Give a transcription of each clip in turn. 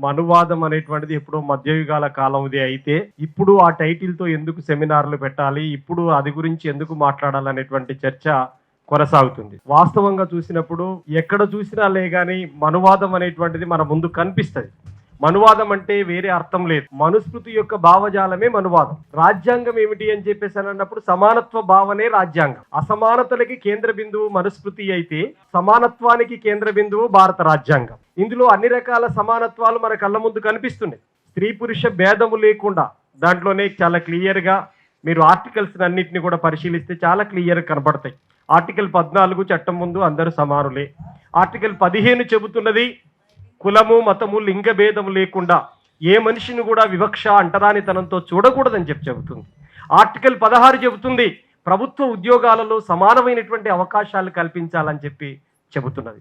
మనువాదం అనేటువంటిది ఎప్పుడో మధ్యయుగాల కాలంది అయితే ఇప్పుడు ఆ టైటిల్ తో ఎందుకు సెమినార్లు పెట్టాలి, ఇప్పుడు అది గురించి ఎందుకు మాట్లాడాలనేటువంటి చర్చ కొనసాగుతుంది. వాస్తవంగా చూసినప్పుడు ఎక్కడ చూసినా గానీ మనువాదం అనేటువంటిది మన ముందు కనిపిస్తుంది. మనువాదం అంటే వేరే అర్థం లేదు. మనుస్మృతి యొక్క భావజాలమే మనువాదం. రాజ్యాంగం ఏమిటి అని చెప్పేసి అన్నప్పుడు సమానత్వ భావనే రాజ్యాంగం. అసమానతలకి కేంద్ర బిందువు మనుస్మృతి అయితే సమానత్వానికి కేంద్ర బిందువు భారత రాజ్యాంగం. ఇందులో అన్ని రకాల సమానత్వాలు మన కళ్ళ ముందు కనిపిస్తున్నాయి. స్త్రీ పురుష భేదము లేకుండా దాంట్లోనే చాలా క్లియర్ గా మీరు ఆర్టికల్స్ అన్నింటినీ కూడా పరిశీలిస్తే చాలా క్లియర్ కనబడతాయి. ఆర్టికల్ 14 చట్టం ముందు అందరూ సమానులే. ఆర్టికల్ 15 చెబుతున్నది కులము మతము లింగ భేదము లేకుండా ఏ మనిషిని కూడా వివక్ష అంటరానితనంతో చూడకూడదని చెబుతుంది. ఆర్టికల్ 16 చెబుతుంది ప్రభుత్వ ఉద్యోగాలలో సమానమైనటువంటి అవకాశాలు కల్పించాలని చెబుతున్నది.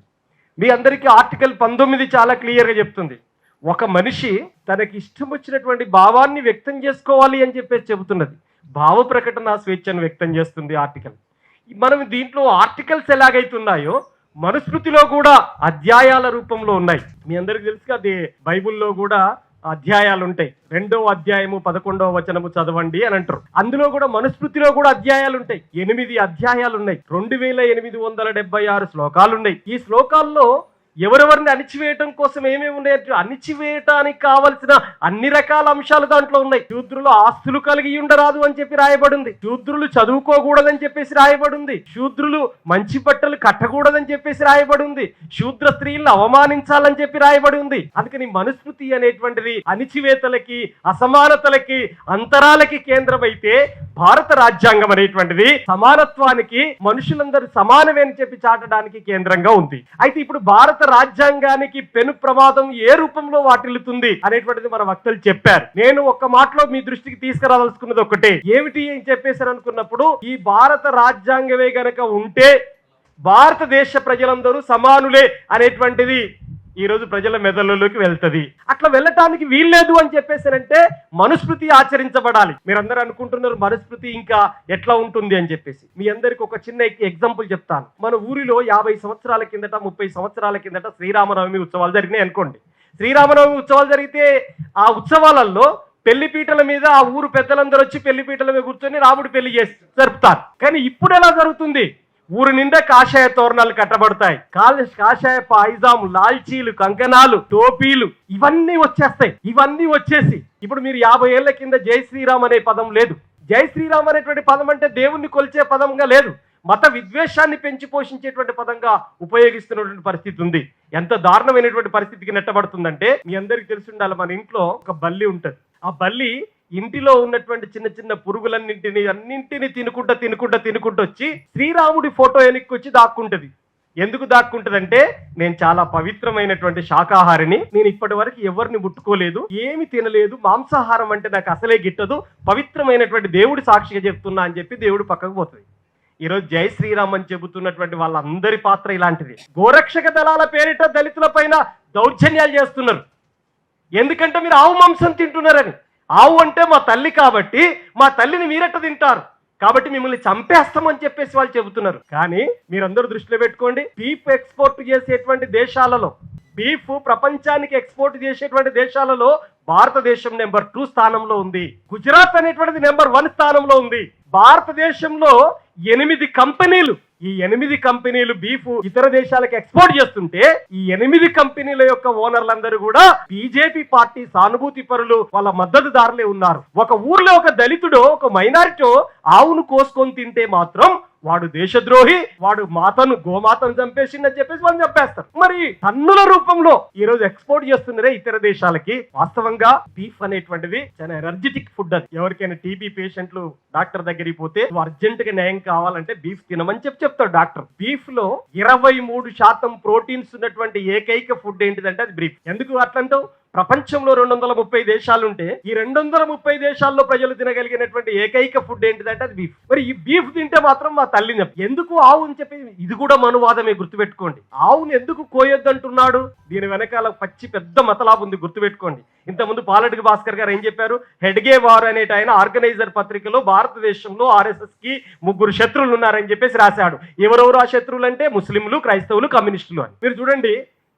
మీ అందరికీ ఆర్టికల్ 19 చాలా క్లియర్గా చెప్తుంది ఒక మనిషి తనకి ఇష్టం వచ్చినటువంటి భావాన్ని వ్యక్తం చేసుకోవాలి అని చెబుతున్నది. భావ ప్రకటన స్వేచ్ఛను వ్యక్తం చేస్తుంది ఆర్టికల్. మనం దీంట్లో ఆర్టికల్స్ ఎలాగైతున్నాయో మనుస్మృతిలో కూడా అధ్యాయాల రూపంలో ఉన్నాయి. మీ అందరికి తెలుసు అది బైబిల్లో కూడా అధ్యాయాలు ఉంటాయి. 2వ అధ్యాయము 11వ వచనము చదవండి అని అంటారు. అందులో కూడా మనుస్మృతిలో కూడా అధ్యాయాలు ఉంటాయి. 8 అధ్యాయాలు ఉన్నాయి. 2876 శ్లోకాలు ఉన్నాయి. ఈ శ్లోకాల్లో ఎవరెవరిని అణిచివేయటం కోసం ఏమేమి ఉన్నాయి, అణిచివేయటానికి కావలసిన అన్ని రకాల అంశాలు దాంట్లో ఉన్నాయి. శూద్రులు ఆస్తులు కలిగి ఉండరాదు అని రాయబడింది. శూద్రులు చదువుకోకూడదని రాయబడింది. శూద్రులు మంచి బట్టలు కట్టకూడదని రాయబడింది. శూద్ర స్త్రీలను అవమానించాలని రాయబడి ఉంది. అందుకని మనుస్మృతి అనేటువంటిది అణిచివేతలకి అసమానతలకి అంతరాలకి కేంద్రమైతే భారత రాజ్యాంగం అనేటువంటిది సమానత్వానికి మనుషులందరూ సమానమే అని చాటడానికి కేంద్రంగా ఉంది. అయితే ఇప్పుడు భారత రాజ్యాంగానికి పెను ప్రమాదం ఏ రూపంలో వాటిల్లుతుంది అనేటువంటిది మన వక్తలు చెప్పారు. నేను ఒక్క మాటలో మీ దృష్టికి తీసుకురావాల్సుకున్నది ఒకటే, ఏమిటి అని చెప్పేసారు అనుకున్నప్పుడు ఈ భారత రాజ్యాంగమే గనక ఉంటే భారతదేశ ప్రజలందరూ సమానులే అనేటువంటిది ఈ రోజు ప్రజల మెదళ్ళలోకి వెళ్తుంది. అట్లా వెళ్ళటానికి వీల్లేదు అని చెప్పేసారంటే మనుస్మృతి ఆచరించబడాలి. మీరందరూ అనుకుంటున్నారు మనుస్మృతి ఇంకా ఎట్లా ఉంటుంది అని మీ అందరికి ఒక చిన్న ఎగ్జాంపుల్ చెప్తాను. మన ఊరిలో 50 సంవత్సరాల కిందట 30 సంవత్సరాల కిందట శ్రీరామనవమి ఉత్సవాలు జరిగినాయి అనుకోండి. శ్రీరామనవమి ఉత్సవాలు జరిగితే ఆ ఉత్సవాలలో పెళ్లిపీటల మీద ఆ ఊరు పెద్దలందరూ వచ్చి పెళ్లిపీటల మీద కూర్చొని రాముడి పెళ్లి జరుపుతారు. కానీ ఇప్పుడు ఎలా జరుగుతుంది? ఊరు నిండా కాషాయ తోరణాలు కట్టబడతాయి. కాషాయ పాయిజాము, లాల్చీలు, కంకణాలు, టోపీలు ఇవన్నీ వచ్చేస్తాయి. ఇవన్నీ వచ్చేసి ఇప్పుడు మీరు 50 ఏళ్ల కింద జై శ్రీరామ్ అనే పదం లేదు. జై శ్రీరామ్ అనేటువంటి పదం అంటే దేవుణ్ణి కొలిచే పదంగా లేదు, మత విద్వేషాన్ని పెంచి పోషించేటువంటి పదంగా ఉపయోగిస్తున్నటువంటి పరిస్థితి ఉంది. ఎంత దారుణమైనటువంటి పరిస్థితికి నెట్టబడుతుందంటే మీ అందరికి తెలిసి ఉండాలి, మన ఇంట్లో ఒక బల్లి ఉంటది. ఆ బల్లి ఇంటిలో ఉన్నటువంటి చిన్న చిన్న అన్నింటినీ తినుకుంటూ వచ్చి శ్రీరాముడి ఫోటో వెనక్కి వచ్చి దాక్కుంటది. ఎందుకు దాక్కుంటదంటే నేను చాలా పవిత్రమైనటువంటి శాకాహారిని, నేను ఇప్పటి వరకు ఎవరిని ముట్టుకోలేదు, ఏమి తినలేదు, మాంసాహారం అంటే నాకు అసలే గిట్టదు, పవిత్రమైనటువంటి దేవుడి సాక్షిగా చెప్తున్నా అని దేవుడు పక్కకు పోతుంది. ఈరోజు జై శ్రీరామ్ అని చెబుతున్నటువంటి వాళ్ళందరి పాత్ర ఇలాంటిది. గోరక్షక దళాల పేరిట దళితుల పైన దౌర్జన్యాలు చేస్తున్నారు. ఎందుకంటే మీరు ఆవు మాంసం తింటున్నారని. ఆవు అంటే మా తల్లి కాబట్టి మా తల్లిని మీరెట్ట తింటారు కాబట్టి మిమ్మల్ని చంపేస్తామని వాళ్ళు చెబుతున్నారు. కానీ మీరందరూ దృష్టిలో పెట్టుకోండి, బీఫ్ ఎక్స్పోర్ట్ చేసేటువంటి దేశాలలో, బీఫ్ ప్రపంచానికి ఎక్స్పోర్ట్ చేసేటువంటి దేశాలలో భారతదేశం నెంబర్ 2 స్థానంలో ఉంది. గుజరాత్ అనేటువంటిది నెంబర్ 1 స్థానంలో ఉంది. భారతదేశంలో 8 కంపెనీలు, ఈ 8 కంపెనీలు బీఫ్ ఇతర దేశాలకు ఎక్స్పోర్ట్ చేస్తుంటే ఈ 8 కంపెనీల యొక్క ఓనర్లందరూ కూడా బీజేపీ పార్టీ సానుభూతి పరులు, వాళ్ళ మద్దతుదారులే ఉన్నారు. ఒక ఊర్లో ఒక దళితుడో ఒక మైనారిటీ ఆవును కోసుకొని తింటే మాత్రం వాడు దేశద్రోహి, వాడు గోమాతను చంపేసిందని వాళ్ళు చంపేస్తారు. మరి టన్నుల రూపంలో ఈ రోజు ఎక్స్పోర్ట్ చేస్తున్నారే ఇతర దేశాలకి. వాస్తవంగా బీఫ్ అనేటువంటిది చాలా ఎనర్జెటిక్ ఫుడ్. అది ఎవరికైనా టీబీ పేషెంట్లు డాక్టర్ దగ్గరికి పోతే అర్జెంట్ గా న్యాయం కావాలంటే బీఫ్ తినమని చెప్తాడు డాక్టర్. బీఫ్ లో 23% ప్రోటీన్స్ ఉన్నటువంటి ఏకైక ఫుడ్ ఏంటిదంటే అది బీఫ్. ఎందుకు అట్లంటావు? ప్రపంచంలో 230 దేశాలుంటే ఈ 230 దేశాల్లో ప్రజలు తినగలిగినటువంటి ఏకైక ఫుడ్ ఏంటిదంటే అది బీఫ్. మరి ఈ బీఫ్ తింటే మాత్రం మా తల్లిని ఎందుకు ఆవు అని ఇది కూడా మనువాదమే, గుర్తుపెట్టుకోండి. ఆవును ఎందుకు కోయొద్దంటున్నాడు? దీని వెనకాల పెద్ద మతలాభం ఉంది, గుర్తుపెట్టుకోండి. ఇంతకుముందు పాలటిక భాస్కర్ గారు ఏం చెప్పారు? హెడ్గే వార్ అనేట ఆయన ఆర్గనైజర్ పత్రికలో భారతదేశంలో RSS కి 3 శత్రువులు ఉన్నారని రాశాడు. ఎవరెవరు ఆ శత్రువులు అంటే ముస్లింలు, క్రైస్తవులు, కమ్యూనిస్టులు అని. మీరు చూడండి,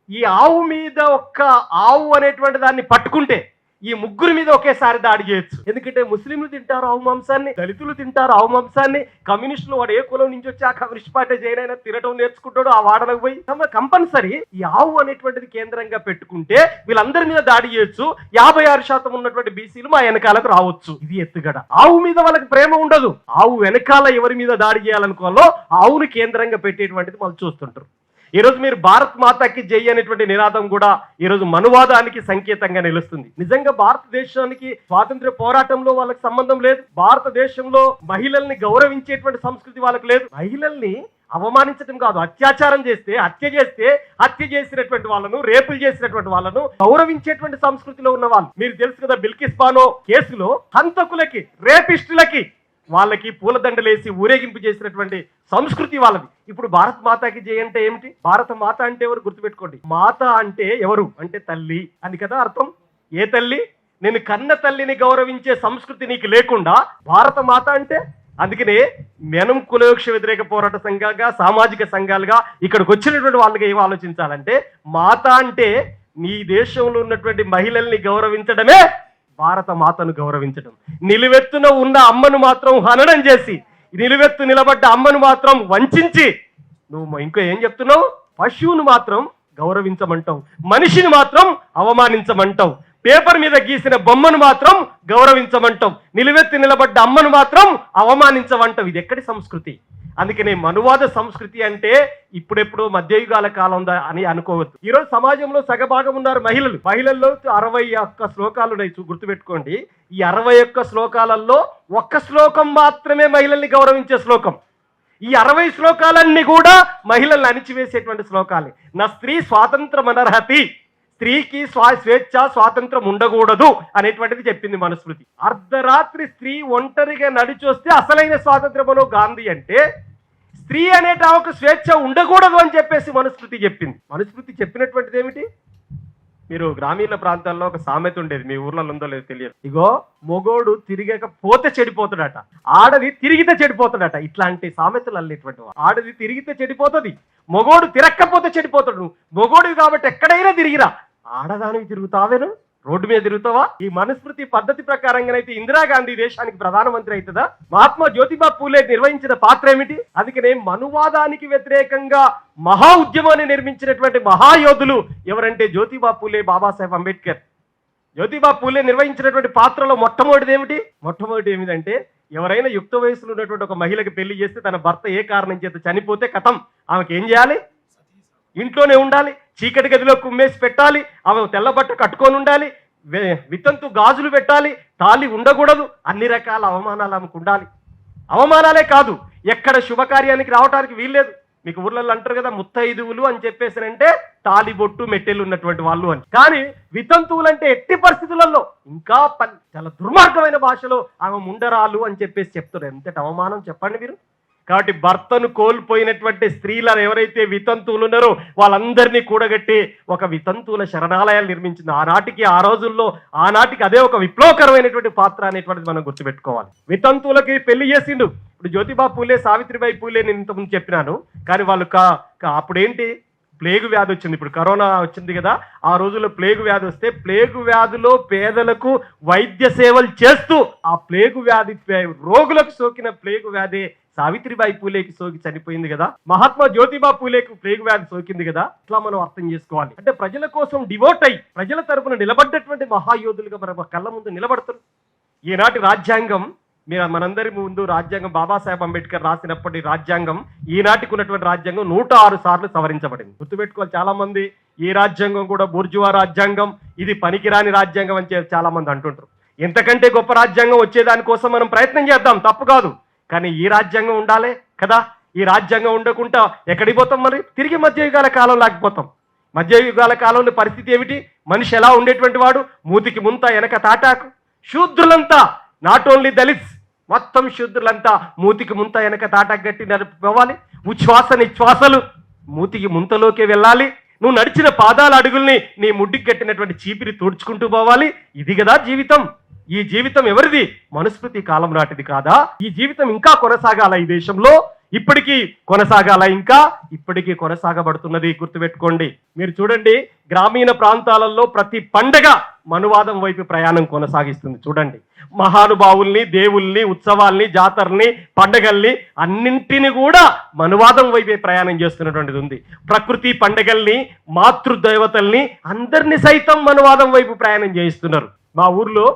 ఈ ఆవు మీద ఒక్క ఆవు అనేటువంటి దాన్ని పట్టుకుంటే ఈ ముగ్గురు మీద ఒకేసారి దాడి చేయొచ్చు. ఎందుకంటే ముస్లింలు తింటారు ఆవు మాంసాన్ని, దళితులు తింటారు ఆవు మాంసాన్ని, కమ్యూనిస్టులు వాడు ఏ కులం నుంచి వచ్చి ఆ కమ్యూనిస్ట్ పార్టీ జైన్ అయినా తినటం నేర్చుకుంటాడు ఆ వాడలకు పోయి. కంపల్సరీ ఈ ఆవు అనేటువంటిది కేంద్రంగా పెట్టుకుంటే వీళ్ళందరి మీద దాడి చేయొచ్చు. 56% ఉన్నటువంటి బీసీలు మా వెనకాలకు రావచ్చు. ఇది ఎత్తుగడ. ఆవు మీద వాళ్ళకి ప్రేమ ఉండదు. ఆవు వెనకాల ఎవరి మీద దాడి చేయాలనుకోవాలో ఆవును కేంద్రంగా పెట్టేటువంటిది వాళ్ళు చూస్తుంటారు. ఈ రోజు మీరు భారత్ మాతాకి జై అనేటువంటి నినాదం కూడా ఈ రోజు మనువాదానికి సంకేతంగా నిలుస్తుంది. నిజంగా భారతదేశానికి స్వాతంత్ర్య పోరాటంలో వాళ్ళకి సంబంధం లేదు. భారతదేశంలో మహిళల్ని గౌరవించేటువంటి సంస్కృతి వాళ్ళకి లేదు. మహిళల్ని అవమానించడం కాదు, అత్యాచారం చేస్తే హత్య చేసినటువంటి వాళ్ళను, రేపులు చేసినటువంటి వాళ్ళను గౌరవించేటువంటి సంస్కృతిలో ఉన్న వాళ్ళు. మీరు తెలుసు కదా, బిల్కిస్ బానో కేసులో హంతకులకి, రేపిస్టులకి వాళ్ళకి పూలదండలేసి ఊరేగింపు చేసినటువంటి సంస్కృతి వాళ్ళది. ఇప్పుడు భారత్ మాతాకి జై అంటే ఏమిటి? భారత మాత అంటే ఎవరు? గుర్తుపెట్టుకోండి. మాత అంటే ఎవరు అంటే తల్లి అని కదా అర్థం. ఏ తల్లి? నేను కన్న తల్లిని గౌరవించే సంస్కృతి నీకు లేకుండా భారత మాత అంటే? అందుకనే మనం కులవృక్ష వ్యతిరేక పోరాట సంఘాలుగా, సామాజిక సంఘాలుగా ఇక్కడికి వచ్చినటువంటి వాళ్ళకి ఏం ఆలోచించాలంటే, మాత అంటే నీ దేశంలో ఉన్నటువంటి మహిళల్ని గౌరవించడమే భారత మాతను గౌరవించడం. నిలువెత్తున ఉన్న అమ్మను మాత్రం హననం చేసి, నిలువెత్తు నిలబడ్డ అమ్మను మాత్రం వంచి నువ్వు ఇంకా ఏం చెప్తున్నావు? పశువును మాత్రం గౌరవించమంటావు, మనిషిని మాత్రం అవమానించమంటావు, పేపర్ మీద గీసిన బొమ్మను మాత్రం గౌరవించమంటావు, నిలువెత్తి నిలబడ్డ అమ్మను మాత్రం అవమానించమంటావు. ఇది ఎక్కడి సంస్కృతి? అందుకనే మనువాద సంస్కృతి అంటే ఇప్పుడెప్పుడు మధ్యయుగాల కాలం అని అనుకోవద్దు. ఈరోజు సమాజంలో సగభాగం ఉన్నారు మహిళలు. మహిళల్లో 61 శ్లోకాలు ఉన్నాయి, గుర్తుపెట్టుకోండి. ఈ 61 శ్లోకాలలో ఒక్క శ్లోకం మాత్రమే మహిళల్ని గౌరవించే శ్లోకం. ఈ 60 శ్లోకాలన్నీ కూడా మహిళల్ని అణిచివేసేటువంటి శ్లోకాలే. నా స్త్రీ స్వాతంత్రం అనర్హతి, స్త్రీకి స్వేచ్ఛ స్వాతంత్రం ఉండకూడదు అనేటువంటిది చెప్పింది మనుస్మృతి. అర్ధరాత్రి స్త్రీ ఒంటరిగా నడిచొస్తే అసలైన స్వాతంత్రమును గాంధీ అంటే, స్త్రీ అనేట ఒక స్వేచ్ఛ ఉండకూడదు అని చెప్పేసి మనుస్మృతి చెప్పింది. మనుస్మృతి చెప్పినటువంటిది ఏమిటి? మీరు గ్రామీణ ప్రాంతాల్లో ఒక సామెత ఉండేది, మీ ఊర్లలో ఉందో లేదో తెలియదు. ఇగో మొగోడు తిరిగకపోతే చెడిపోతాడట, ఆడది తిరిగితే చెడిపోతాడట. ఇట్లాంటి సామెతలు అల్లేటువంటి. ఆడది తిరిగితే చెడిపోతుంది, మొగోడు తిరక్కపోతే చెడిపోతాడు. మొగోడు కాబట్టి ఎక్కడైనా తిరిగిరా, ఆడదానికి తిరుగుతావేను, రోడ్డు మీద తిరుగుతావా? ఈ మనుస్మృతి పద్ధతి ప్రకారంగానైతే ఇందిరాగాంధీ దేశానికి ప్రధానమంత్రి అవుతుందా? మహాత్మా జ్యోతిబా పూలే నిర్వహించిన పాత్ర ఏమిటి? అందుకనే మనువాదానికి వ్యతిరేకంగా మహా ఉద్యమాన్ని నిర్మించినటువంటి మహాయోధులు ఎవరంటే జ్యోతిబా పూలే, బాబాసాహెబ్ అంబేద్కర్. జ్యోతిబా పూలే నిర్వహించినటువంటి పాత్రలో మొట్టమొదటి ఏమిటంటే, ఎవరైనా యుక్త వయసులో ఉన్నటువంటి ఒక మహిళకి పెళ్లి చేస్తే తన భర్త ఏ కారణం చేత చనిపోతే కథం, ఆమెకి ఏం చేయాలి? ఇంట్లోనే ఉండాలి, చీకటి గదిలో కుమ్మేసి పెట్టాలి, ఆమె తెల్లబట్ట కట్టుకొని ఉండాలి, వితంతు గాజులు పెట్టాలి, తాళి ఉండకూడదు, అన్ని రకాల అవమానాలు ఆమెకు ఉండాలి. అవమానాలే కాదు, ఎక్కడ శుభకార్యానికి రావడానికి వీల్లేదు. మీకు ఊర్లలో అంటారు కదా ముత్తైదువులు అని చెప్పేసారంటే తాలి బొట్టు మెట్టెలు ఉన్నటువంటి వాళ్ళు అని. కానీ వితంతువులు అంటే ఎట్టి పరిస్థితులలో ఇంకా చాలా దుర్మార్గమైన భాషలో ఆమె ముండరాలు అని చెప్పేసి చెప్తారు. ఎంతటి అవమానం చెప్పండి మీరు. కాబట్టి భర్తను కోల్పోయినటువంటి స్త్రీలను ఎవరైతే వితంతువులు ఉన్నారో వాళ్ళందరినీ కూడగట్టి ఒక వితంతువుల శరణాలయాలు నిర్మించింది. ఆ రోజుల్లో ఆనాటికి అదే ఒక విప్లవకరమైనటువంటి పాత్ర అనేటువంటిది మనం గుర్తుపెట్టుకోవాలి. వితంతువులకి పెళ్లి చేసిండు. ఇప్పుడు జ్యోతిబా పూలే, సావిత్రిబాయి పూలే నేను ఇంతకుముందు చెప్పినాను. కానీ వాళ్ళు అప్పుడేంటి, ప్లేగు వ్యాధి వచ్చింది. ఇప్పుడు కరోనా వచ్చింది కదా, ఆ రోజుల్లో ప్లేగు వ్యాధి వస్తే ప్లేగు వ్యాధిలో పేదలకు వైద్య సేవలు చేస్తూ ఆ ప్లేగు వ్యాధి రోగులకు సోకిన ప్లేగు వ్యాధి సావిత్రిబాయి పూలేకి సోకి చనిపోయింది కదా, మహాత్మా జ్యోతిబా పూలేకు ప్లేగు వ్యాధి సోకింది కదా. ఇట్లా మనం అర్థం చేసుకోవాలి. అంటే ప్రజల కోసం డివోట్ అయ్యి ప్రజల తరపున నిలబడ్డటువంటి మహాయోధులుగా మన కళ్ళ ముందు నిలబడుతున్నారు. ఈనాటి రాజ్యాంగం, మనందరి ముందు రాజ్యాంగం బాబాసాహెబ్ అంబేద్కర్ రాసినప్పటి రాజ్యాంగం ఈనాటికి ఉన్నటువంటి రాజ్యాంగం 106 సార్లు సవరించబడింది. గుర్తుపెట్టుకోవాలి. చాలా మంది ఈ రాజ్యాంగం కూడా బూర్జువా రాజ్యాంగం, ఇది పనికిరాని రాజ్యాంగం అని చాలా మంది అంటుంటారు. ఎంతకంటే గొప్ప రాజ్యాంగం వచ్చేదానికోసం మనం ప్రయత్నం చేద్దాం, తప్పు కాదు. కానీ ఈ రాజ్యాంగం ఉండాలి కదా. ఈ రాజ్యాంగం ఉండకుండా ఎక్కడికి పోతాం? మరి తిరిగి మధ్యయుగాల కాలం లాగిపోతాం. మధ్యయుగాల కాలంలో పరిస్థితి ఏమిటి? మనిషి ఎలా ఉండేటువంటి వాడు? మూతికి ముంత, వెనక తాటాకు. శూద్రులంతా, నాట్ ఓన్లీ దళిత్స్, మొత్తం శూద్రులంతా మూతికి ముంత, వెనక తాటాకు గట్టి నడిపోవాలి. ఉచ్ఛ్వాస నిశ్వాసలు మూతికి ముంతలోకి వెళ్ళాలి. నువ్వు నడిచిన పాదాల అడుగుల్ని నీ ముడ్డికి కట్టినటువంటి చీపిరి తుడుచుకుంటూ పోవాలి. ఇది కదా జీవితం. ఈ జీవితం ఎవరిది? మనుస్మృతి కాలం నాటిది కాదా? ఈ జీవితం ఇంకా కొనసాగాల ఈ దేశంలో. ఇప్పటికీ కొనసాగాల, ఇంకా ఇప్పటికీ కొనసాగబడుతున్నది, గుర్తుపెట్టుకోండి. మీరు చూడండి, గ్రామీణ ప్రాంతాలలో ప్రతి పండగ మనువాదం వైపు ప్రయాణం కొనసాగిస్తుంది. చూడండి, మహానుభావుల్ని, దేవుల్ని, ఉత్సవాల్ని, జాతరల్ని, పండగల్ని అన్నింటిని కూడా మనువాదం వైపే ప్రయాణం చేస్తున్నటువంటిది ఉంది. ప్రకృతి పండగల్ని, మాతృదేవతల్ని అందరినీ సైతం మనువాదం వైపు ప్రయాణం చేయిస్తున్నారు. మా ఊర్లో,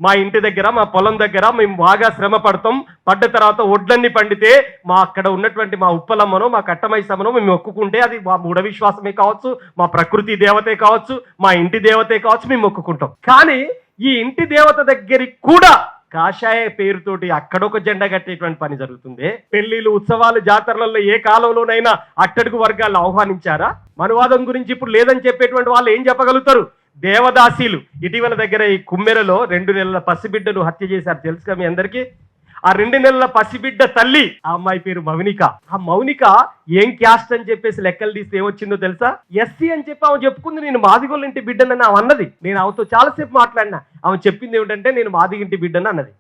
మా ఇంటి దగ్గర, మా పొలం దగ్గర మేము బాగా శ్రమ పడతాం. పడ్డ తర్వాత ఒడ్లన్నీ పండితే మా అక్కడ ఉన్నటువంటి మా ఉప్పలమ్మనో, మా కట్టమైసమ్మనో మేము మొక్కుకుంటే అది మా మూఢ విశ్వాసమే కావచ్చు, మా ప్రకృతి దేవతే కావచ్చు, మా ఇంటి దేవతే కావచ్చు, మేము మొక్కుకుంటాం. కానీ ఈ ఇంటి దేవత దగ్గరికి కూడా కాషాయ పేరుతోటి అక్కడొక జెండా కట్టేటువంటి పని జరుగుతుంది. పెళ్లిళ్ళు, ఉత్సవాలు, జాతరలలో ఏ కాలంలోనైనా అట్టడుగు వర్గాలను ఆహ్వానించారా? మనువాదం గురించి ఇప్పుడు లేదని చెప్పేటువంటి వాళ్ళు ఏం చెప్పగలుగుతారు? దేవదాసీలు ఇటీవల దగ్గర ఈ కుమ్మెరలో 2 నెలల పసిబిడ్డను హత్య చేశారు, తెలుసుగా మీ అందరికీ. ఆ 2 నెలల పసిబిడ్డ తల్లి, ఆ అమ్మాయి పేరు మౌనిక. ఆ మౌనిక ఏం క్యాస్ట్ అని చెప్పేసి లెక్కలు తీస్తే ఏమొచ్చిందో తెలుసా? ఎస్సీ అని చెప్పి ఆమె చెప్పుకుంది. నేను మాదిగోళ్ళ ఇంటి బిడ్డనని ఆమె అన్నది. నేను ఆమెతో చాలాసేపు మాట్లాడినా. ఆమె చెప్పింది ఏమిటంటే నేను మాదిగింటి బిడ్డని అన్నది.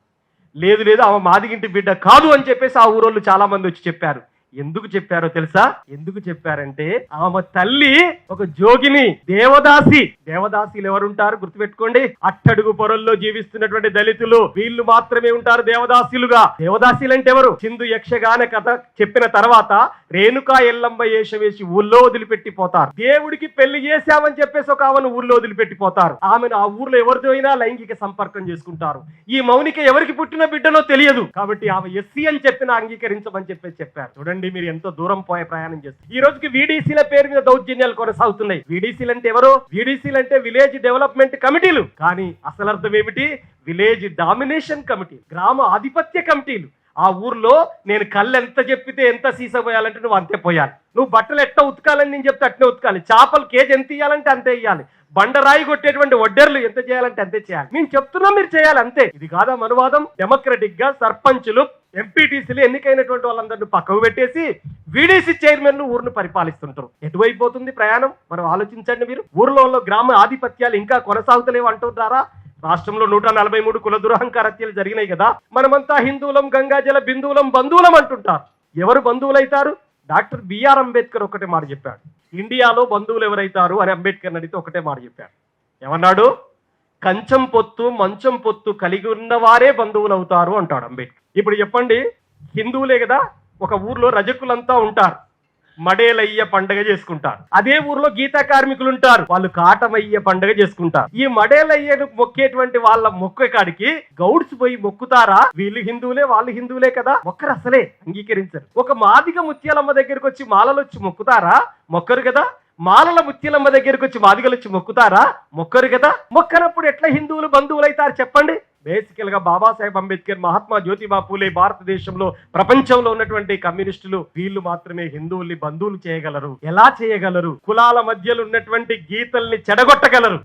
లేదు లేదు, ఆమె మాదిగింటి బిడ్డ కాదు అని చెప్పేసి ఆ ఊరోళ్ళు చాలా మంది వచ్చి చెప్పారు. ఎందుకు చెప్పారో తెలుసా? ఎందుకు చెప్పారంటే ఆమె తల్లి ఒక జోగిని, దేవదాసి. దేవదాసీలు ఎవరుంటారు గుర్తుపెట్టుకోండి? అట్టడుగు పొరల్లో జీవిస్తున్నటువంటి దళితులు, వీళ్ళు మాత్రమే ఉంటారు దేవదాసీలుగా. దేవదాసీలు అంటే ఎవరు? చిందు యక్షగాన కథ చెప్పిన తర్వాత రేణుకా ఎల్లమ్మ వేషం వేసి ఊళ్ళో వదిలిపెట్టిపోతారు. దేవుడికి పెళ్లి చేశామని చెప్పేసి ఒక ఆమెను ఊళ్ళో వదిలిపెట్టిపోతారు. ఆమెను ఆ ఊర్లో ఎవరితో అయినా లైంగిక సంపర్కం చేసుకుంటారు. ఈ మౌనిక ఎవరికి పుట్టిన బిడ్డనో తెలియదు, కాబట్టి ఆమె ఎస్సీ అని చెప్పిన అంగీకరించమని చెప్పేసి చెప్పారు. చూడండి మీరు ఎంతో దూరం పోయే ప్రయాణం చేస్తారు. ఈ రోజుకి వీడీసీల పేరు మీద దౌర్జన్యాలు కొనసాగుతున్నాయి. వీడీసీలు అంటే ఎవరు? వీడీసీలు అంటే విలేజ్ డెవలప్మెంట్ కమిటీలు. కానీ అసలు అర్థం ఏమిటి? విలేజ్ డామినేషన్ కమిటీ, గ్రామ ఆధిపత్య కమిటీలు. ఆ ఊర్లో నేను కళ్ళు ఎంత చెప్పితే ఎంత సీస పోయాలంటే నువ్వు అంతే పోయాలి. నువ్వు బట్టలు ఎట్ట ఉతకాలని నేను చెప్తే అట్నే ఉతకాలి. చేపలు కేజీ ఎంత ఇయ్యాలంటే అంతే ఇయ్యాలి. బండరాయి కొట్టేటువంటి వడ్డర్లు ఎంత చేయాలంటే అంతే చేయాలి. నేను చెప్తున్నా, మీరు చేయాలి అంతే. ఇది కాదా మనువాదం? డెమోక్రటిక్ గా సర్పంచులు, ఎంపీటీసీలు ఎన్నికైనటువంటి వాళ్ళందరినీ పక్కకు పెట్టేసి వీడీసీ చైర్మన్లు ఊరును పరిపాలిస్తుంటారు. ఎటువైపు పోతుంది ప్రయాణం? మనం ఆలోచించండి. మీరు ఊర్లో గ్రామ ఆధిపత్యాలు ఇంకా కొనసాగుతలేవు అంటున్నారా? రాష్ట్రంలో 143 కుల దురహంకార హత్యలు జరిగినాయి కదా. మనమంతా హిందువులం, గంగాజల బిందువులం, బంధువులం అంటుంటారు. ఎవరు బంధువులైతారు? డాక్టర్ బిఆర్ అంబేద్కర్ ఒకటే మాట చెప్పాడు. ఇండియాలో బంధువులు ఎవరైతారు అని అంబేద్కర్ అడిగితే ఒకటే మాట చెప్పాడు. ఏమన్నాడు? కంచం పొత్తు, మంచం పొత్తు కలిగి ఉన్నవారే బంధువులు అవుతారు అంటాడు అంబేద్కర్. ఇప్పుడు చెప్పండి, హిందువులే కదా, ఒక ఊర్లో రజకులంతా ఉంటారు, మడేలయ్య పండగ చేసుకుంటారు. అదే ఊర్లో గీతా కార్మికులు ఉంటారు, వాళ్ళు కాటమయ్య పండగ చేసుకుంటారు. ఈ మడేలయ్యను మొక్కేటువంటి వాళ్ళ మొక్క కాడికి గౌడ్స్ పోయి మొక్కుతారా? వీళ్ళు హిందువులే, వాళ్ళు హిందువులే కదా, మొక్కరు, అసలే అంగీకరించరు. ఒక మాదిగ ముత్యాలమ్మ దగ్గరికి వచ్చి మాలలు వచ్చి మొక్కుతారా? మొక్కరు కదా. మాలల ముత్యాలమ్మ దగ్గరికి వచ్చి మాదిగలు వచ్చి మొక్కుతారా? మొక్కరు కదా. మొక్కనప్పుడు ఎట్లా హిందువులు బంధువులు అవుతారు చెప్పండి? బేసికల్ గా బాబాసాహెబ్ అంబేద్కర్, మహాత్మా జ్యోతిబా పూలే, భారతదేశంలో ప్రపంచంలో ఉన్నటువంటి కమ్యూనిస్టులు వీళ్ళు మాత్రమే హిందువుల్ని బంధువులు చేయగలరు. ఎలా చేయగలరు? కులాల మధ్యలో ఉన్నటువంటి గీతల్ని చెడగొట్టగలరు.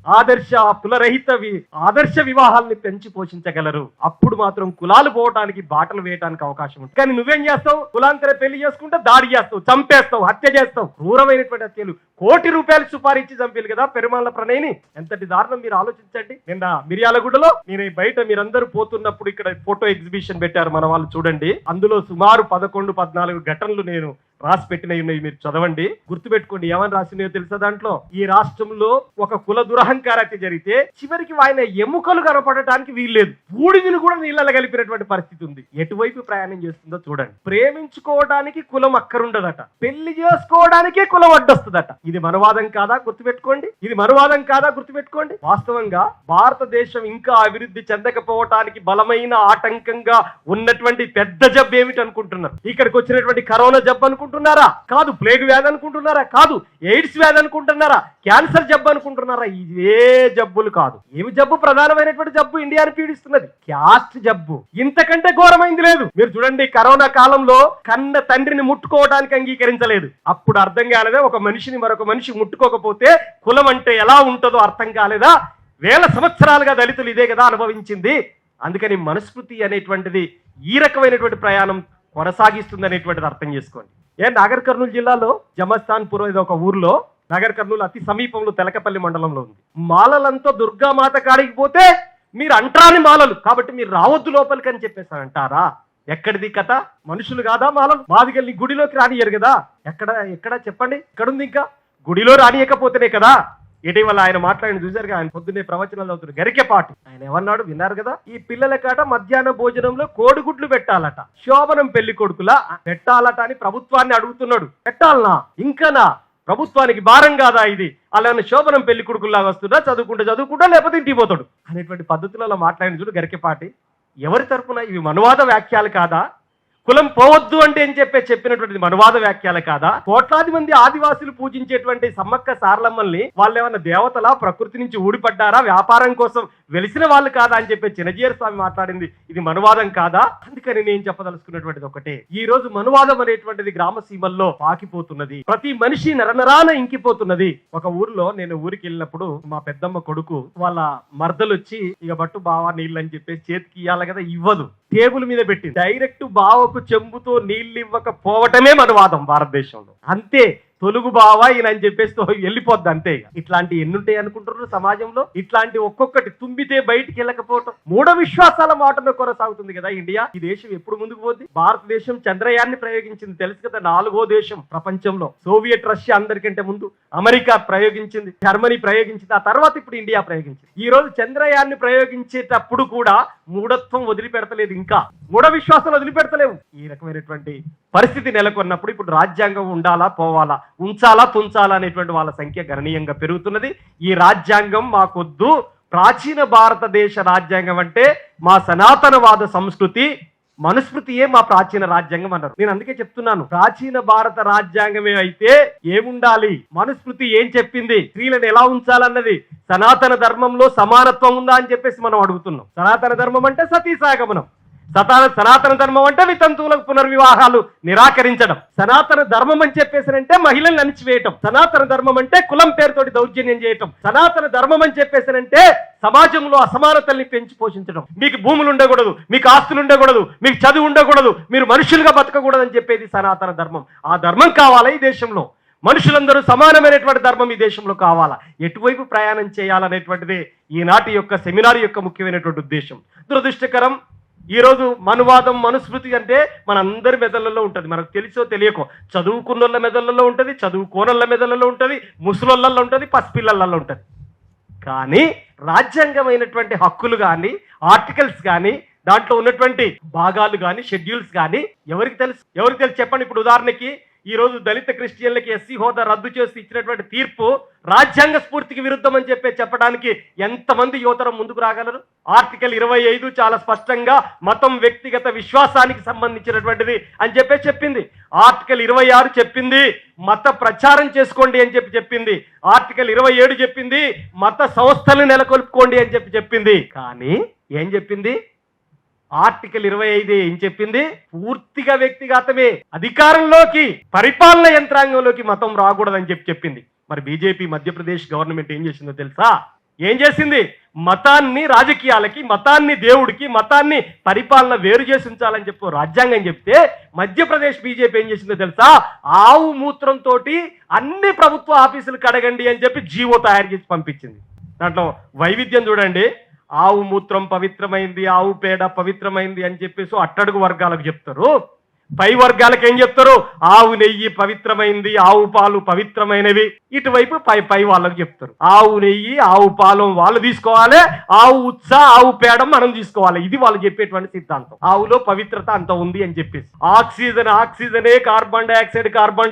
ఆదర్శ వివాహాల్ని పెంచి పోషించగలరు. అప్పుడు మాత్రం కులాలు పోవటానికి, బాటలు వేయడానికి అవకాశం ఉంటుంది. కానీ నువ్వేం చేస్తావు? కులాంతర పెళ్లి చేసుకుంటే దాడి చేస్తావు, చంపేస్తావు, హత్య చేస్తావు. క్రూరమైనటువంటి హత్యలు. కోటి రూపాయలు సుపారిచ్చి చంపేలు కదా పెరుమాళ్ళ ప్రణయ్ని. ఎంతటి దారుణం మీరు ఆలోచించండి. నిన్న మిర్యాలగూడలో నేను బయట మీరందరూ పోతున్నప్పుడు ఇక్కడ ఫోటో ఎగ్జిబిషన్ పెట్టారు మన వాళ్ళు, చూడండి. అందులో సుమారు 11-14 ఘటనలు నేను రాసి పెట్టినవి ఉన్నాయి, మీరు చదవండి, గుర్తుపెట్టుకోండి. ఏమని రాసినాయో తెలుసా? దాంట్లో ఈ రాష్ట్రంలో ఒక కుల దురహంకార హత్య జరిగితే చివరికి ఆయన ఎముకలు కనపడటానికి వీల్లేదు, బూడిదలు కూడా నీళ్ళలో కలిపినటువంటి పరిస్థితి ఉంది. ఎటువైపు ప్రయాణం చేస్తుందో చూడండి. ప్రేమించుకోవడానికి కులం అక్కరుండదట, పెళ్లి చేసుకోవడానికే కులం అడ్డొస్తుందట. ఇది మనవాదం కాదా? గుర్తుపెట్టుకోండి. ఇది మనవాదం కాదా? గుర్తుపెట్టుకోండి. వాస్తవంగా భారతదేశం ఇంకా అభివృద్ధి చెందకపోవటానికి బలమైన ఆటంకంగా ఉన్నటువంటి పెద్ద జబ్బు ఏమిటి అనుకుంటున్నారు? ఇక్కడికి వచ్చినటువంటి కరోనా జబ్బు అనుకుంటున్నారా? కాదు. ప్లేగ్ వ్యాధి అనుకుంటున్నారా? కాదు. ఎయిడ్స్ వ్యాధి అనుకుంటున్నారా? క్యాన్సర్ జబ్బు అనుకుంటున్నారా? ఇదే జబ్బులు కాదు. ఏమి జబ్బు? ప్రధానమైనటువంటి జబ్బు ఇండియాని పీడిస్తున్నది క్యాస్ట్ జబ్బు. ఇంతకంటే ఘోరమైంది లేదు. మీరు చూడండి, కరోనా కాలంలో కన్న తండ్రిని ముట్టుకోవడానికి అంగీకరించలేదు. అప్పుడు అర్థం కాలేదా? ఒక మనిషిని మరొక మనిషి ముట్టుకోకపోతే కులం అంటే ఎలా ఉంటుందో అర్థం కాలేదా? వేల సంవత్సరాలుగా దళితులు ఇదే కదా అనుభవించింది. అందుకని మనస్మృతి అనేటువంటిది ఈ రకమైనటువంటి ప్రయాణం కొనసాగిస్తుంది అనేటువంటిది అర్థం చేసుకోండి. నాగర్ కర్నూలు జిల్లాలో జమస్థాన్పూర్ ఇది ఒక ఊర్లో, నగర్ కర్నూలు అతి సమీపంలో తెలకపల్లి మండలంలో ఉంది. మాలలంతా దుర్గామాత కాడికి పోతే మీరు అంటరాని మాలలు కాబట్టి మీరు రావద్దు లోపలికి అని చెప్పేసి అంటారా? ఎక్కడిది కథ? మనుషులు కాదా మాలం? మాదిగల్ని గుడిలోకి రానియరు కదా. ఎక్కడ చెప్పండి, ఎక్కడుంది? ఇంకా గుడిలో రానియకపోతేనే కదా. ఇటీవల ఆయన మాట్లాడిన చూశారుగా, ఆయన పొద్దున్నే ప్రవచనాలు అవుతున్నారు గరికెపాటి. ఆయన ఏమన్నాడు విన్నారు కదా, ఈ పిల్లలకాట మధ్యాహ్న భోజనంలో కోడిగుడ్లు పెట్టాలట, శోభనం పెళ్లి కొడుకులా పెట్టాలట అని ప్రభుత్వాన్ని అడుగుతున్నాడు. పెట్టాలనా? ఇంకనా? ప్రభుత్వానికి భారం కాదా ఇది? అలానే శోభనం పెళ్లి కొడుకుల్లాగా వస్తుందా? చదువుకుంటా లేకపోతే ఇంటికి పోతాడు అనేటువంటి పద్ధతులలో మాట్లాడిన చూడు గరికెపాటి. ఎవరి తరపున? ఇవి మనువాద వ్యాఖ్యలు కాదా? కులం పోవద్దు అంటే అని చెప్పినటువంటి మనువాద వ్యాఖ్యలు కాదా? కోట్లాది మంది ఆదివాసులు పూజించేటువంటి సమ్మక్క సారలమ్మల్ని వాళ్ళు ఏమన్నా దేవతలా, ప్రకృతి నుంచి ఊడిపడ్డారా, వ్యాపారం కోసం వెలిసిన వాళ్ళు కాదా అని చెప్పి చినజీయర్ స్వామి మాట్లాడింది ఇది మనువాదం కాదా? అందుకని నేను చెప్పదలుచుకున్నటువంటిది ఒకటే, ఈ రోజు మనువాదం అనేటువంటిది గ్రామ సీమల్లో పాకిపోతున్నది, ప్రతి మనిషి నరనరాన ఇంకిపోతున్నది. ఒక ఊర్లో నేను ఊరికి వెళ్ళినప్పుడు మా పెద్దమ్మ కొడుకు వాళ్ళ మర్దలు వచ్చి ఇక బట్టు బావా నీళ్ళు అని చెప్పేసి చేతికి ఇవ్వాలి కదా, ఇవ్వదు, టేబుల్ మీద పెట్టి డైరెక్ట్ బావకు చెంబుతో నీళ్ళు ఇవ్వకపోవటమే మనువాదం భారతదేశంలో. అంతే, తొలుగు బావా ఈయన అని చెప్పేసి వెళ్ళిపోద్ది అంతే. ఇట్లాంటి ఎన్నుంటాయి అనుకుంటున్నారు సమాజంలో? ఇట్లాంటి ఒక్కొక్కటి తుంబితే బయటికి వెళ్ళకపోవటం మూఢ విశ్వాసాల మాటను కొనసాగుతుంది కదా ఇండియా. ఈ దేశం ఎప్పుడు ముందుకు పోద్ది? భారతదేశం చంద్రయాన్ని ప్రయోగించింది తెలుసు కదా, 4వ దేశం ప్రపంచంలో. సోవియట్ రష్యా అందరికంటే ముందు అమెరికా ప్రయోగించింది, జర్మనీ ప్రయోగించింది, ఆ తర్వాత ఇప్పుడు ఇండియా ప్రయోగించింది. ఈ రోజు చంద్రయాన్ని ప్రయోగించేటప్పుడు కూడా మూఢత్వం వదిలిపెడతలేదు, ఇంకా మూఢ విశ్వాసాలు వదిలిపెడతలేవు. ఈ రకమైనటువంటి పరిస్థితి నెలకొన్నప్పుడు ఇప్పుడు రాజ్యాంగం ఉండాలా పోవాలా, ఉంచాలా తుంచాలా అనేటువంటి వాళ్ళ సంఖ్య గణనీయంగా పెరుగుతున్నది. ఈ రాజ్యాంగం మాకొద్దు, ప్రాచీన భారతదేశ రాజ్యాంగం అంటే మా సనాతనవాద సంస్కృతి మనుస్మృతియే మా ప్రాచీన రాజ్యాంగం అన్నారు. నేను అందుకే చెప్తున్నాను, ప్రాచీన భారత రాజ్యాంగమే అయితే ఏముండాలి, మనుస్మృతి ఏం చెప్పింది, స్త్రీలను ఎలా ఉంచాలన్నది, సనాతన ధర్మంలో సమానత్వం ఉందా అని చెప్పేసి మనం అడుగుతున్నాం. సనాతన ధర్మం అంటే సతీసాగమనం, సనాతన ధర్మం అంటే వితంతువులకు పునర్వివాహాలు నిరాకరించడం, సనాతన ధర్మం అని చెప్పేసారంటే మహిళలను అణిచివేయటం, సనాతన ధర్మం అంటే కులం పేరుతోటి దౌర్జన్యం చేయటం, సనాతన ధర్మం అని చెప్పేసారంటే సమాజంలో అసమానతల్ని పెంచి పోషించడం. మీకు భూములు ఉండకూడదు, మీకు ఆస్తులు ఉండకూడదు, మీకు చదువు ఉండకూడదు, మీరు మనుషులుగా బతకకూడదు అని చెప్పేది సనాతన ధర్మం. ఆ ధర్మం కావాలా ఈ దేశంలో? మనుషులందరూ సమానమైనటువంటి ధర్మం ఈ దేశంలో కావాలా? ఎటువైపు ప్రయాణం చేయాలనేటువంటిదే ఈనాటి యొక్క సెమినార్ యొక్క ముఖ్యమైనటువంటి ఉద్దేశం. దురదృష్టకరం, ఈరోజు మనువాదం మనుస్మృతి అంటే మనందరి మెదళ్ళలో ఉంటుంది. మనకు తెలుసో తెలియకో, చదువుకున్నోళ్ళ మెదళ్ళలో ఉంటుంది, చదువుకోనోళ్ళ మెదళ్ళలో ఉంటుంది, ముసలోళ్ళల్లో ఉంటుంది, పసిపిల్లలలో ఉంటుంది. కానీ రాజ్యాంగమైనటువంటి హక్కులు కానీ, ఆర్టికల్స్ కానీ, దాంట్లో ఉన్నటువంటి భాగాలు కానీ, షెడ్యూల్స్ కానీ ఎవరికి తెలుసు చెప్పండి. ఇప్పుడు ఉదాహరణకి ఈ రోజు దళిత క్రిస్టియన్లకి ఎస్సీ హోదా రద్దు చేసి ఇచ్చినటువంటి తీర్పు రాజ్యాంగ స్ఫూర్తికి విరుద్ధం అని చెప్పడానికి ఎంతమంది యువతరం ముందుకు రాగలరు? ఆర్టికల్ 25 చాలా స్పష్టంగా మతం వ్యక్తిగత విశ్వాసానికి సంబంధించినటువంటిది అని చెప్పింది. ఆర్టికల్ 26 చెప్పింది మత ప్రచారం చేసుకోండి అని చెప్పింది. ఆర్టికల్ 27 చెప్పింది మత సంస్థలను నెలకొల్పుకోండి అని చెప్పింది. కానీ ఏం చెప్పింది? ఆర్టికల్ 25 ఏం చెప్పింది? పూర్తిగా వ్యక్తిగతమే, అధికారంలోకి పరిపాలన యంత్రాంగంలోకి మతం రాకూడదని చెప్పింది. మరి బీజేపీ మధ్యప్రదేశ్ గవర్నమెంట్ ఏం చేసిందో తెలుసా? ఏం చేసింది? మతాన్ని రాజకీయాలకి, మతాన్ని దేవుడికి, మతాన్ని పరిపాలన వేరు చేసి ఉంచాలని రాజ్యాంగం చెప్తే మధ్యప్రదేశ్ బీజేపీ ఏం చేసిందో తెలుసా? ఆవు మూత్రంతో అన్ని ప్రభుత్వ ఆఫీసులు కడగండి అని చెప్పి జీవో తయారు చేసి పంపించింది. దాంట్లో వైవిధ్యం చూడండి. ఆవు మూత్రం పవిత్రమైంది, ఆవు పేడ పవిత్రమైంది అని చెప్పేసి అట్టడుగు వర్గాలకు చెప్తారు. పై వర్గాలకు ఏం చెప్తారు? ఆవు నెయ్యి పవిత్రమైంది, ఆవు పాలు పవిత్రమైనవి. ఇటువైపు పై వాళ్ళకు చెప్తారు ఆవు నెయ్యి, ఆవు పాలు వాళ్ళు తీసుకోవాలి, ఆవు ఉత్స, ఆవు పేడ మనం తీసుకోవాలి. ఇది వాళ్ళు చెప్పేటువంటి సిద్ధాంతం. ఆవులో పవిత్రత అంత ఉంది అని చెప్పేసి, ఆక్సిజనే, కార్బన్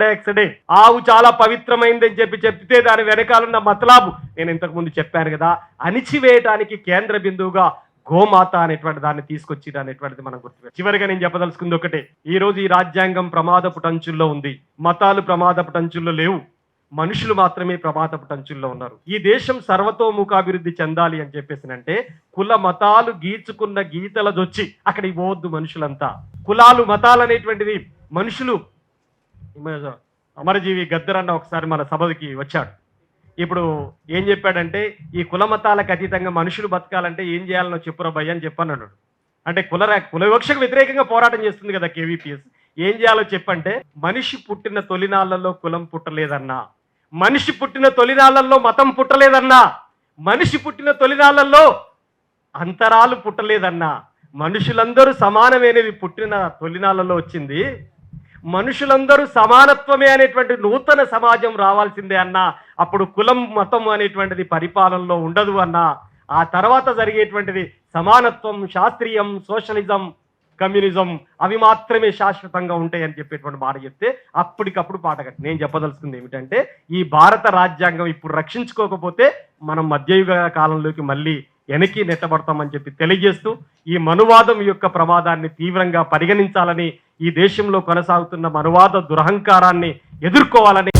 డైఆక్సైడే, ఆవు చాలా పవిత్రమైంది అని చెప్తే దాని వెనకాలన్న మతలాబు నేను ఇంతకు ముందు చెప్పాను కదా, అణిచివేయటానికి కేంద్ర బిందువుగా గోమాత అనేటువంటి దాన్ని తీసుకొచ్చి అనేటువంటిది మనం గుర్తుపెట్టాలి. చివరిగా నేను చెప్పదలుచుకుంది ఒకటే, ఈ రోజు ఈ రాజ్యాంగం ప్రమాదపు టంచుల్లో ఉంది. మతాలు ప్రమాదపు టంచుల్లో లేవు, మనుషులు మాత్రమే ప్రమాదపు టంచుల్లో ఉన్నారు. ఈ దేశం సర్వతోముఖాభివృద్ధి చెందాలి అని చెప్పేసినంటే కుల మతాలు గీచుకున్న గీతలదొచ్చి అక్కడికి పోవద్దు. మనుషులంతా కులాలు మతాలు అనేటువంటిది మనుషులు. అమరజీవి గద్దరన్న ఒకసారి మన సభకి వచ్చాడు. ఇప్పుడు ఏం చెప్పాడంటే, ఈ కుల మతాలకు అతీతంగా మనుషులు బతకాలంటే ఏం చేయాలనో చెప్పురా భయ్య అని చెప్పన్నాడు. అంటే కుల వివక్షకు వ్యతిరేకంగా పోరాటం చేస్తుంది కదా కేవీపీఎస్. ఏం చేయాలో చెప్పంటే, మనిషి పుట్టిన తొలినాళ్లలో కులం పుట్టలేదన్నా, మనిషి పుట్టిన తొలినాళ్లలో మతం పుట్టలేదన్నా, మనిషి పుట్టిన తొలినాళ్లలో అంతరాలు పుట్టలేదన్నా, మనుషులందరూ సమానమైనది పుట్టిన తొలినాళ్ళలో వచ్చింది. మనుషులందరూ సమానత్వమే అనేటువంటి నూతన సమాజం రావాల్సిందే అన్న. అప్పుడు కులం మతం అనేటువంటిది పరిపాలనలో ఉండదు అన్న. ఆ తర్వాత జరిగేటువంటిది సమానత్వం, శాస్త్రీయం, సోషలిజం, కమ్యూనిజం అవి మాత్రమే శాశ్వతంగా ఉంటాయి అని చెప్పేటువంటి మాట చెప్తే అప్పటికప్పుడు పాట కట్టి. నేను చెప్పదలుచుకుంది ఏమిటంటే, ఈ భారత రాజ్యాంగం ఇప్పుడు రక్షించుకోకపోతే మనం మధ్యయుగ కాలంలోకి మళ్ళీ వెనక్కి నెట్టబడతామని చెప్పి తెలియజేస్తూ, ఈ మనువాదం యొక్క ప్రమాదాన్ని తీవ్రంగా పరిగణించాలని, ఈ దేశంలో కొనసాగుతున్న మనువాద దురహంకారాన్ని ఎదుర్కోవాలని